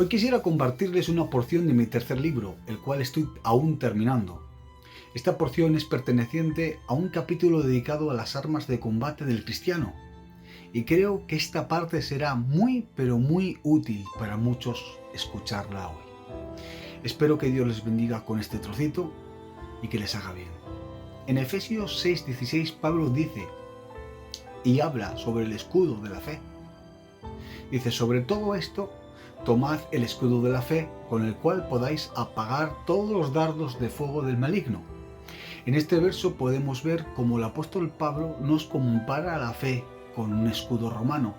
Hoy quisiera compartirles una porción de mi tercer libro, el cual estoy aún terminando. Esta porción es perteneciente a un capítulo dedicado a las armas de combate del cristiano. Y creo que esta parte será muy útil para muchos escucharla hoy. Espero que Dios les bendiga con este trocito y que les haga bien. En Efesios 6:16 Pablo dice y habla sobre el escudo de la fe. Dice: sobre todo esto, tomad el escudo de la fe, con el cual podáis apagar todos los dardos de fuego del maligno. En este verso podemos ver cómo el apóstol Pablo nos compara la fe con un escudo romano.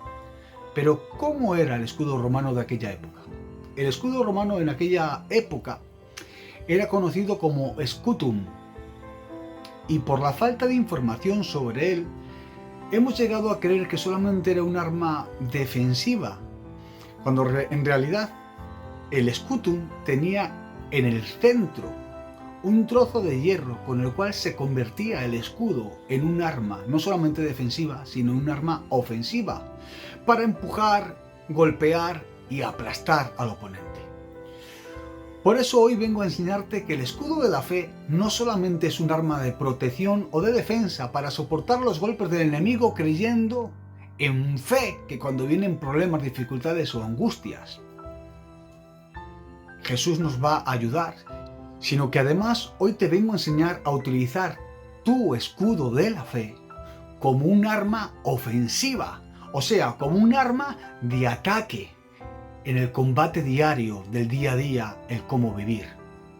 Pero ¿cómo era el escudo romano de aquella época? El escudo romano en aquella época era conocido como scutum, y por la falta de información sobre él, hemos llegado a creer que solamente era un arma defensiva, cuando en realidad el scutum tenía en el centro un trozo de hierro con el cual se convertía el escudo en un arma no solamente defensiva, sino un arma ofensiva, para empujar, golpear y aplastar al oponente. Por eso hoy vengo a enseñarte que el escudo de la fe no solamente es un arma de protección o de defensa para soportar los golpes del enemigo, creyendo en fe que cuando vienen problemas, dificultades o angustias, Jesús nos va a ayudar, sino que además hoy te vengo a enseñar a utilizar tu escudo de la fe como un arma ofensiva, o sea, como un arma de ataque en el combate diario del día a día, el cómo vivir.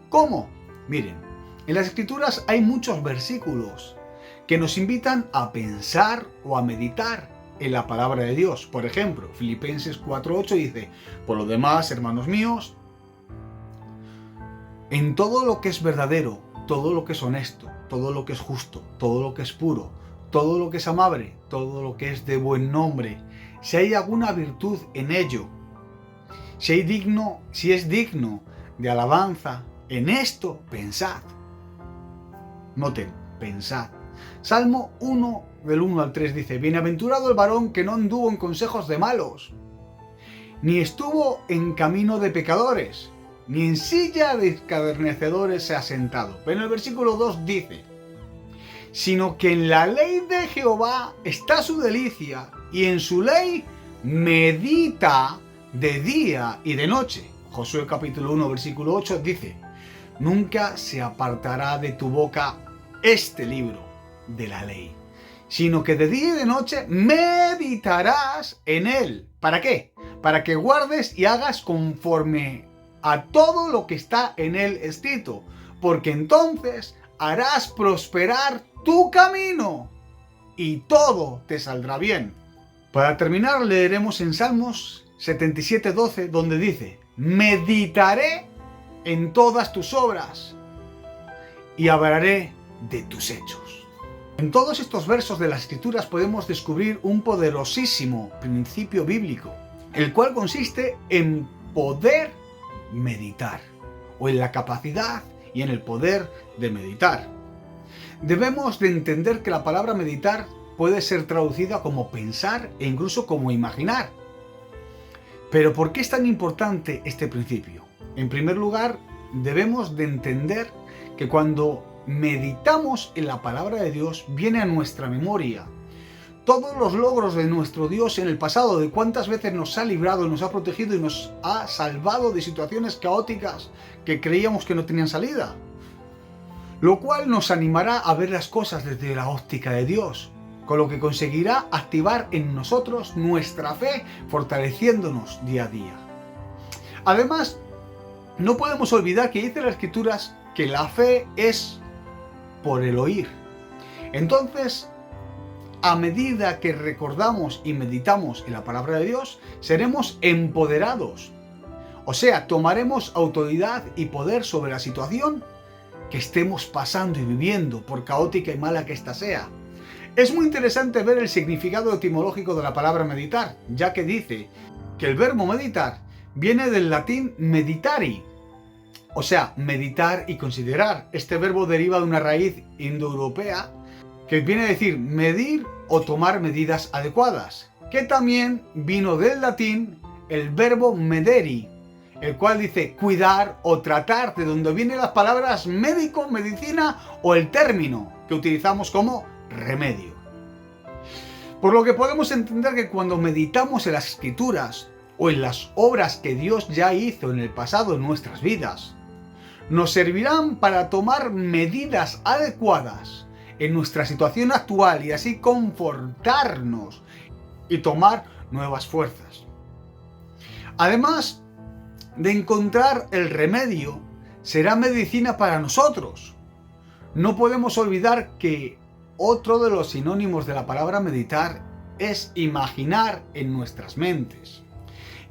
¿Cómo? Miren, en las Escrituras hay muchos versículos que nos invitan a pensar o a meditar en la palabra de Dios. Por ejemplo, Filipenses 4:8 dice: por lo demás, hermanos míos, en todo lo que es verdadero, todo lo que es honesto, todo lo que es justo, todo lo que es puro, todo lo que es amable, todo lo que es de buen nombre, si hay alguna virtud en ello, si es digno de alabanza, en esto pensad. Noten, pensad. Salmo 1, del 1 al 3 dice: bienaventurado el varón que no anduvo en consejos de malos, ni estuvo en camino de pecadores, ni en silla de escarnecedores se ha sentado. Pero en el versículo 2 dice: sino que en la ley de Jehová está su delicia, y en su ley medita de día y de noche. Josué capítulo 1 versículo 8 dice: nunca se apartará de tu boca este libro de la ley, sino que de día y de noche meditarás en él. ¿Para qué? Para que guardes y hagas conforme a todo lo que está en él escrito, porque entonces harás prosperar tu camino y todo te saldrá bien. Para terminar, leeremos en Salmos 77:12, donde dice: meditaré en todas tus obras y hablaré de tus hechos. En todos estos versos de las Escrituras podemos descubrir un poderosísimo principio bíblico, el cual consiste en poder meditar, o en la capacidad y en el poder de meditar. Debemos de entender que la palabra meditar puede ser traducida como pensar e incluso como imaginar. Pero ¿por qué es tan importante este principio? En primer lugar, debemos de entender que cuando meditamos en la palabra de Dios, viene a nuestra memoria todos los logros de nuestro Dios en el pasado, de cuántas veces nos ha librado, nos ha protegido y nos ha salvado de situaciones caóticas que creíamos que no tenían salida. Lo cual nos animará a ver las cosas desde la óptica de Dios, con lo que conseguirá activar en nosotros nuestra fe, fortaleciéndonos día a día. Además, no podemos olvidar que dice las Escrituras que la fe es por el oír. Entonces, a medida que recordamos y meditamos en la palabra de Dios, seremos empoderados. O sea, tomaremos autoridad y poder sobre la situación que estemos pasando y viviendo, por caótica y mala que ésta sea. Es muy interesante ver el significado etimológico de la palabra meditar, ya que dice que el verbo meditar viene del latín meditari, o sea, meditar y considerar. Este verbo deriva de una raíz indoeuropea que viene a decir medir o tomar medidas adecuadas, que también vino del latín el verbo mederi, el cual dice cuidar o tratar, de donde vienen las palabras médico, medicina o el término que utilizamos como remedio. Por lo que podemos entender que cuando meditamos en las Escrituras o en las obras que Dios ya hizo en el pasado en nuestras vidas, nos servirán para tomar medidas adecuadas en nuestra situación actual y así confortarnos y tomar nuevas fuerzas. Además de encontrar el remedio, será medicina para nosotros. No podemos olvidar que otro de los sinónimos de la palabra meditar es imaginar en nuestras mentes.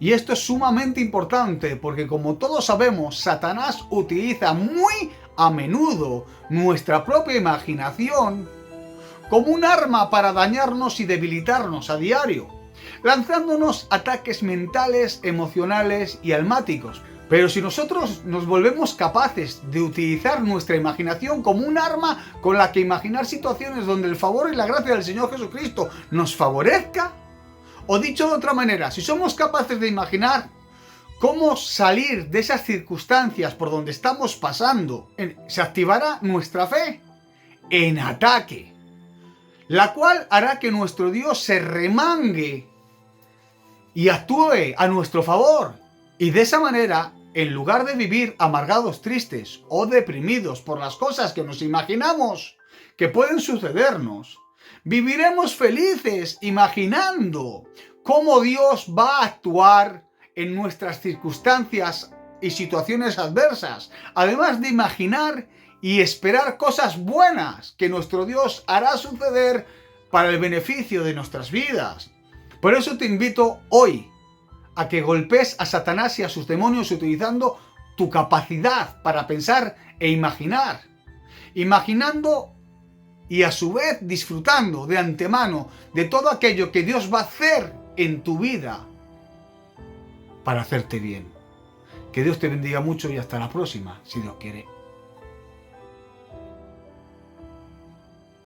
Y esto es sumamente importante porque, como todos sabemos, Satanás utiliza muy a menudo nuestra propia imaginación como un arma para dañarnos y debilitarnos a diario, lanzándonos ataques mentales, emocionales y almáticos. Pero si nosotros nos volvemos capaces de utilizar nuestra imaginación como un arma con la que imaginar situaciones donde el favor y la gracia del Señor Jesucristo nos favorezca, o dicho de otra manera, si somos capaces de imaginar cómo salir de esas circunstancias por donde estamos pasando, se activará nuestra fe en ataque, la cual hará que nuestro Dios se remangue y actúe a nuestro favor. Y de esa manera, en lugar de vivir amargados, tristes o deprimidos por las cosas que nos imaginamos que pueden sucedernos, viviremos felices imaginando cómo Dios va a actuar en nuestras circunstancias y situaciones adversas, además de imaginar y esperar cosas buenas que nuestro Dios hará suceder para el beneficio de nuestras vidas. Por eso te invito hoy a que golpees a Satanás y a sus demonios utilizando tu capacidad para pensar e imaginar. Imaginando y a su vez disfrutando de antemano de todo aquello que Dios va a hacer en tu vida para hacerte bien. Que Dios te bendiga mucho y hasta la próxima, si Dios quiere.